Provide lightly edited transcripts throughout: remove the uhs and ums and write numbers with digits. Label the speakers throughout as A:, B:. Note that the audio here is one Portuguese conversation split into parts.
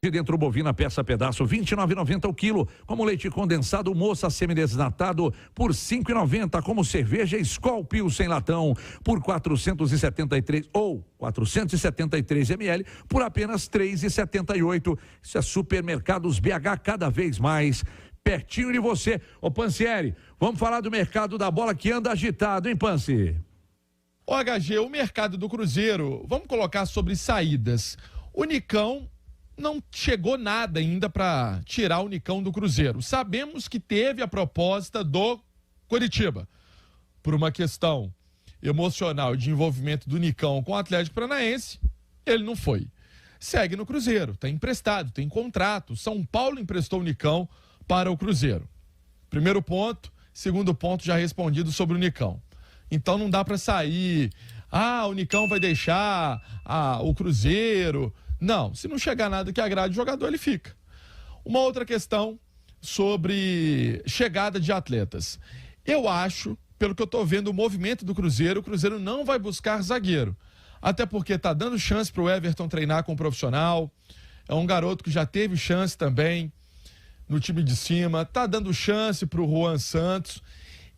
A: De dentro bovina, peça pedaço, R$ 29,90 o quilo. Como leite condensado, moça semidesnatado, por R$ 5,90. Como cerveja Skol Pilsen latão, por 473 ou 473 ml, por apenas R$ 3,78. Isso é Supermercados BH, cada vez mais pertinho de você. Ô Pansieri, vamos falar do mercado da bola que anda agitado, hein, Pansi?
B: Ô HG, o mercado do Cruzeiro, vamos colocar sobre saídas. O Nicão não chegou nada ainda para tirar o Nicão do Cruzeiro. Sabemos que teve a proposta do Coritiba. Por uma questão emocional de envolvimento do Nicão com o Atlético Paranaense, ele não foi. Segue no Cruzeiro, está emprestado, tem contrato. São Paulo emprestou o Nicão para o Cruzeiro. Primeiro ponto. Segundo ponto já respondido sobre o Nicão. Então não dá para sair, o Nicão vai deixar o Cruzeiro. Não, se não chegar nada que agrade o jogador, ele fica. Uma outra questão sobre chegada de atletas. Eu acho, pelo que eu estou vendo o movimento do Cruzeiro, o Cruzeiro não vai buscar zagueiro. Até porque está dando chance para o Everton treinar com um profissional. É um garoto que já teve chance também no time de cima. Está dando chance para o Juan Santos.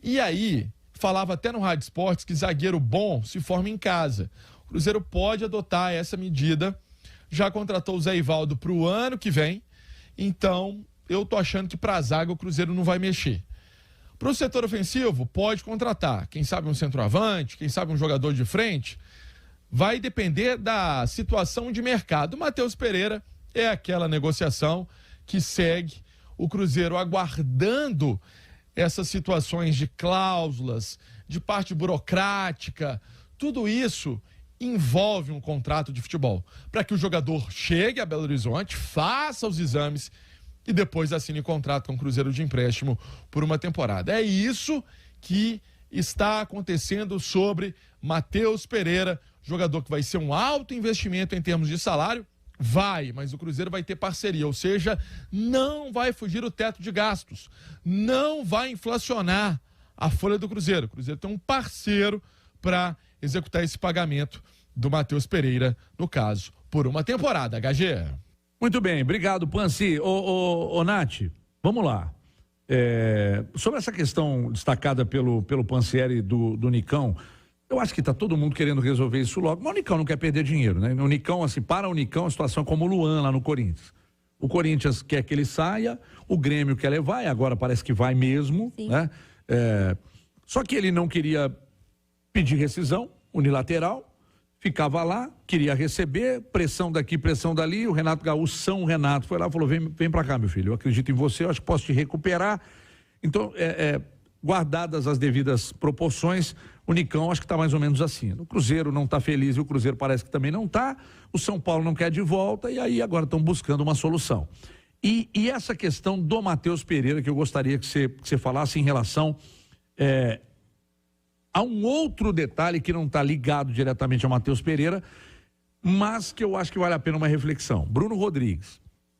B: E aí, falava até no Rádio Esportes que zagueiro bom se forma em casa. O Cruzeiro pode adotar essa medida. Já contratou o Zé Ivaldo para o ano que vem, então eu tô achando que para a zaga o Cruzeiro não vai mexer. Para o setor ofensivo, pode contratar, quem sabe um centroavante, quem sabe um jogador de frente, vai depender da situação de mercado. O Matheus Pereira é aquela negociação que segue, o Cruzeiro aguardando essas situações de cláusulas, de parte burocrática, tudo isso envolve um contrato de futebol, para que o jogador chegue a Belo Horizonte, faça os exames e depois assine contrato com o Cruzeiro de empréstimo por uma temporada. É isso que está acontecendo sobre Matheus Pereira, jogador que vai ser um alto investimento em termos de salário, vai, mas o Cruzeiro vai ter parceria, ou seja, não vai fugir o teto de gastos, não vai inflacionar a folha do Cruzeiro. O Cruzeiro tem um parceiro para executar esse pagamento do Matheus Pereira, no caso, por uma temporada, HG.
A: Muito bem, obrigado, Pansi. Ô, Nath, vamos lá. Sobre essa questão destacada pelo Pansieri do Nicão, eu acho que está todo mundo querendo resolver isso logo, mas o Nicão não quer perder dinheiro, né? O Nicão, assim, para o Nicão, a situação é como o Luan lá no Corinthians. O Corinthians quer que ele saia, o Grêmio quer levar, e agora parece que vai mesmo, sim, né? Só que ele não queria pedir rescisão unilateral, ficava lá, queria receber, pressão daqui, pressão dali, o Renato Gaúcho, São Renato, foi lá e falou, vem pra cá, meu filho, eu acredito em você, eu acho que posso te recuperar. Então, guardadas as devidas proporções, o Nicão acho que está mais ou menos assim. O Cruzeiro não está feliz e o Cruzeiro parece que também não está, o São Paulo não quer de volta e aí agora estão buscando uma solução. E essa questão do Matheus Pereira, que eu gostaria que você falasse em relação... Há um outro detalhe que não está ligado diretamente ao Matheus Pereira, mas que eu acho que vale a pena uma reflexão. Bruno Rodrigues.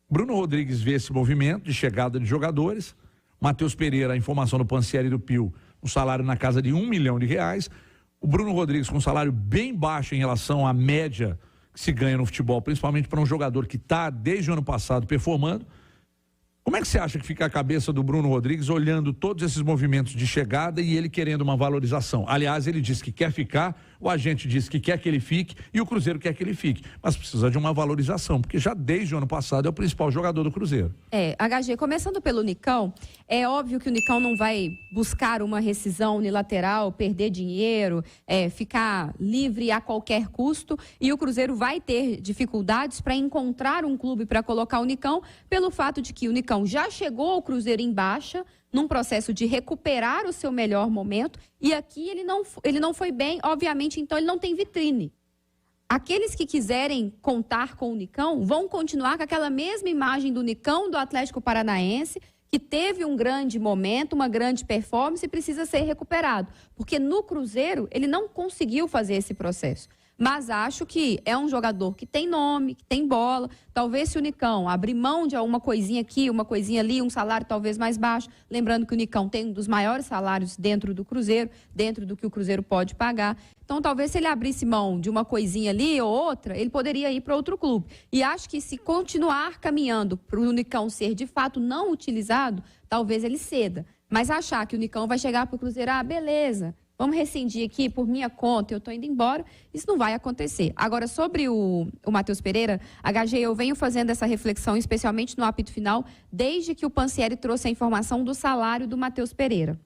A: Bruno Rodrigues vê esse movimento de chegada de jogadores. Matheus Pereira, a informação do Pansieri e do Pio, um salário na casa de R$1 milhão. O Bruno Rodrigues com um salário bem baixo em relação à média que se ganha no futebol, principalmente para um jogador que está desde o ano passado performando. Como é que você acha que fica a cabeça do Bruno Rodrigues olhando todos esses movimentos de chegada e ele querendo uma valorização? Aliás, ele disse que quer ficar, o agente disse que quer que ele fique e o Cruzeiro quer que ele fique. Mas precisa de uma valorização, porque já desde o ano passado é o principal jogador do Cruzeiro.
C: HG, começando pelo Nicão, é óbvio que o Nicão não vai buscar uma rescisão unilateral, perder dinheiro, ficar livre a qualquer custo, e o Cruzeiro vai ter dificuldades para encontrar um clube para colocar o Nicão, pelo fato de que o Nicão já chegou ao Cruzeiro em baixa, num processo de recuperar o seu melhor momento, e aqui ele não foi bem, obviamente, então ele não tem vitrine. Aqueles que quiserem contar com o Nicão vão continuar com aquela mesma imagem do Nicão do Atlético Paranaense, que teve um grande momento, uma grande performance e precisa ser recuperado. Porque no Cruzeiro ele não conseguiu fazer esse processo. Mas acho que é um jogador que tem nome, que tem bola. Talvez se o Nicão abrir mão de alguma coisinha aqui, uma coisinha ali, um salário talvez mais baixo. Lembrando que o Nicão tem um dos maiores salários dentro do Cruzeiro, dentro do que o Cruzeiro pode pagar. Então, talvez se ele abrisse mão de uma coisinha ali ou outra, ele poderia ir para outro clube. E acho que se continuar caminhando para o Nicão ser de fato não utilizado, talvez ele ceda. Mas achar que o Nicão vai chegar para o Cruzeiro, beleza, vamos rescindir aqui por minha conta, eu estou indo embora, isso não vai acontecer. Agora, sobre o Matheus Pereira, HG, eu venho fazendo essa reflexão, especialmente no apito final, desde que o Pansieri trouxe a informação do salário do Matheus Pereira,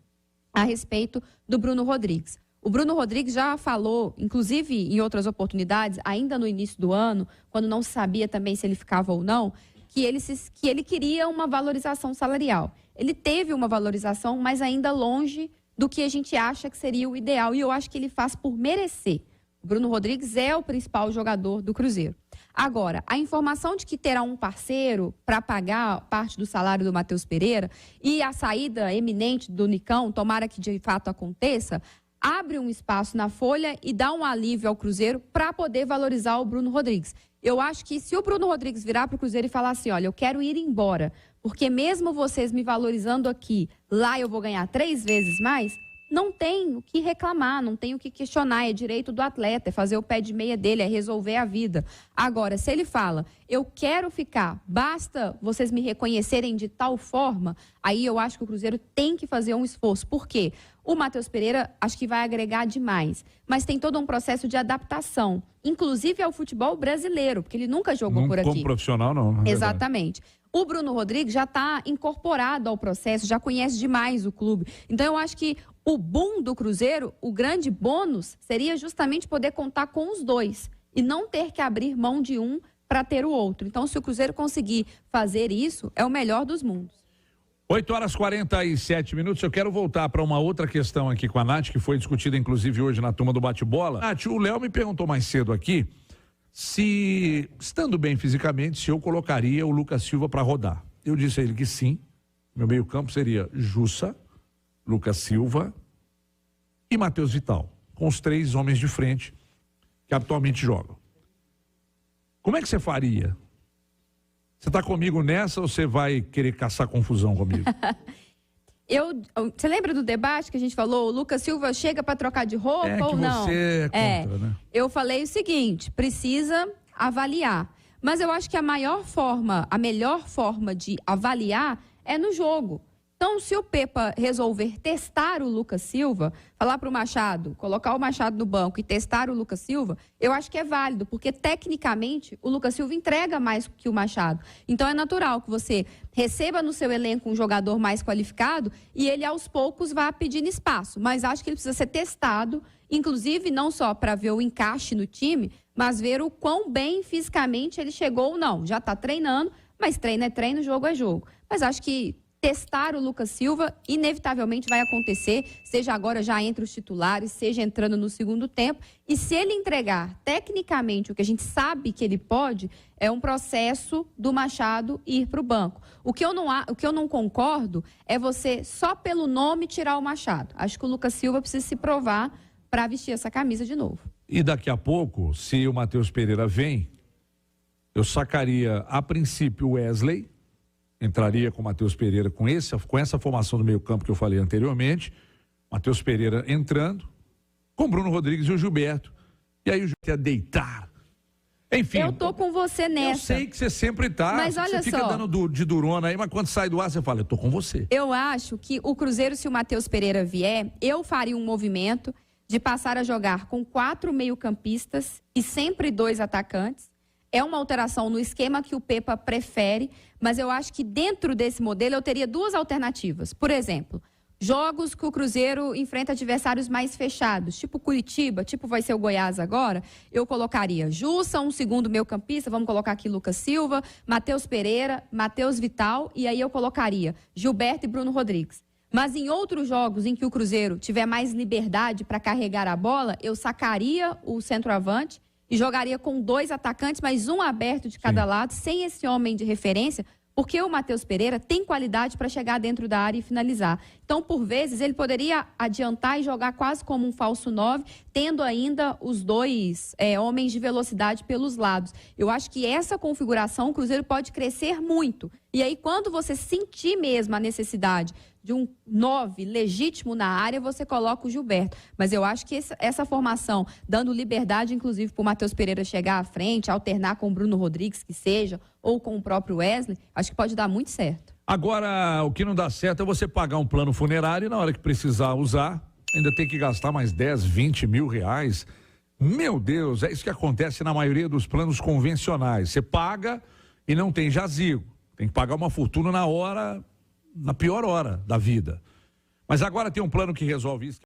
C: a respeito do Bruno Rodrigues. O Bruno Rodrigues já falou, inclusive em outras oportunidades, ainda no início do ano, quando não se sabia também se ele ficava ou não, que ele queria uma valorização salarial. Ele teve uma valorização, mas ainda longe do que a gente acha que seria o ideal. E eu acho que ele faz por merecer. O Bruno Rodrigues é o principal jogador do Cruzeiro. Agora, a informação de que terá um parceiro para pagar parte do salário do Matheus Pereira e a saída eminente do Nicão, tomara que de fato aconteça, abre um espaço na folha e dá um alívio ao Cruzeiro para poder valorizar o Bruno Rodrigues. Eu acho que se o Bruno Rodrigues virar para o Cruzeiro e falar assim, olha, eu quero ir embora, porque mesmo vocês me valorizando aqui, lá eu vou ganhar 3 vezes mais, não tem o que reclamar, não tem o que questionar, é direito do atleta, é fazer o pé de meia dele, é resolver a vida. Agora, se ele fala, eu quero ficar, basta vocês me reconhecerem de tal forma, aí eu acho que o Cruzeiro tem que fazer um esforço. Por quê? O Matheus Pereira acho que vai agregar demais, mas tem todo um processo de adaptação, inclusive ao futebol brasileiro, porque ele nunca jogou por aqui.
A: Como profissional, não.
C: Exatamente. O Bruno Rodrigues já está incorporado ao processo, já conhece demais o clube. Então, eu acho que o boom do Cruzeiro, o grande bônus, seria justamente poder contar com os dois e não ter que abrir mão de um para ter o outro. Então, se o Cruzeiro conseguir fazer isso, é o melhor dos mundos.
A: 8h47. Eu quero voltar para uma outra questão aqui com a Nath, que foi discutida inclusive hoje na turma do bate-bola. Nath, o Léo me perguntou mais cedo aqui se, estando bem fisicamente, se eu colocaria o Lucas Silva para rodar. Eu disse a ele que sim. Meu meio-campo seria Jussa, Lucas Silva e Matheus Vital, com os 3 homens de frente que atualmente jogam. Como é que você faria? Você está comigo nessa ou você vai querer caçar confusão comigo?
C: Você lembra do debate que a gente falou? O Lucas Silva chega para trocar de roupa ou não?
A: Você é contra, né?
C: Eu falei o seguinte, precisa avaliar. Mas eu acho que a melhor forma de avaliar é no jogo. Então, se o Pepa resolver testar o Lucas Silva, falar para o Machado, colocar o Machado no banco e testar o Lucas Silva, eu acho que é válido, porque tecnicamente o Lucas Silva entrega mais que o Machado. Então, é natural que você receba no seu elenco um jogador mais qualificado e ele, aos poucos, vá pedindo espaço. Mas acho que ele precisa ser testado, inclusive não só para ver o encaixe no time, mas ver o quão bem fisicamente ele chegou ou não. Já está treinando, mas treino é treino, jogo é jogo. Mas acho que testar o Lucas Silva, inevitavelmente vai acontecer, seja agora já entre os titulares, seja entrando no segundo tempo. E se ele entregar tecnicamente o que a gente sabe que ele pode, é um processo do Machado ir para o banco. O que eu não concordo é você, só pelo nome, tirar o Machado. Acho que o Lucas Silva precisa se provar para vestir essa camisa de novo.
A: E daqui a pouco, se o Matheus Pereira vem, eu sacaria, a princípio, o Wesley, entraria com o Matheus Pereira com essa formação do meio campo que eu falei anteriormente, Matheus Pereira entrando, com o Bruno Rodrigues e o Gilberto, e aí o Gilberto ia deitar. Enfim.
C: Eu tô com você nessa.
A: Eu sei que você sempre tá,
C: mas olha
A: você fica
C: só,
A: dando de durona aí, mas quando sai do ar você fala, eu tô com você.
C: Eu acho que o Cruzeiro, se o Matheus Pereira vier, eu faria um movimento de passar a jogar com 4 meio-campistas e sempre 2 atacantes. É uma alteração no esquema que o Pepa prefere, mas eu acho que dentro desse modelo eu teria 2 alternativas. Por exemplo, jogos que o Cruzeiro enfrenta adversários mais fechados, tipo Curitiba, tipo vai ser o Goiás agora, eu colocaria Jussa, um segundo meio-campista, vamos colocar aqui Lucas Silva, Matheus Pereira, Matheus Vital, e aí eu colocaria Gilberto e Bruno Rodrigues. Mas em outros jogos em que o Cruzeiro tiver mais liberdade para carregar a bola, eu sacaria o centroavante e jogaria com 2 atacantes, mas um aberto de cada lado, sem esse homem de referência, Porque o Matheus Pereira tem qualidade para chegar dentro da área e finalizar. Então, por vezes, ele poderia adiantar e jogar quase como um falso 9, tendo ainda os dois homens de velocidade pelos lados. Eu acho que essa configuração, o Cruzeiro pode crescer muito. E aí, quando você sentir mesmo a necessidade de um 9 legítimo na área, você coloca o Gilberto. Mas eu acho que essa formação, dando liberdade, inclusive, para o Matheus Pereira chegar à frente, alternar com o Bruno Rodrigues, que seja, ou com o próprio Wesley, acho que pode dar muito certo.
A: Agora, o que não dá certo é você pagar um plano funerário e na hora que precisar usar, ainda tem que gastar mais 10, 20 mil reais. Meu Deus, é isso que acontece na maioria dos planos convencionais. Você paga e não tem jazigo. Tem que pagar uma fortuna na pior hora da vida. Mas agora tem um plano que resolve isso.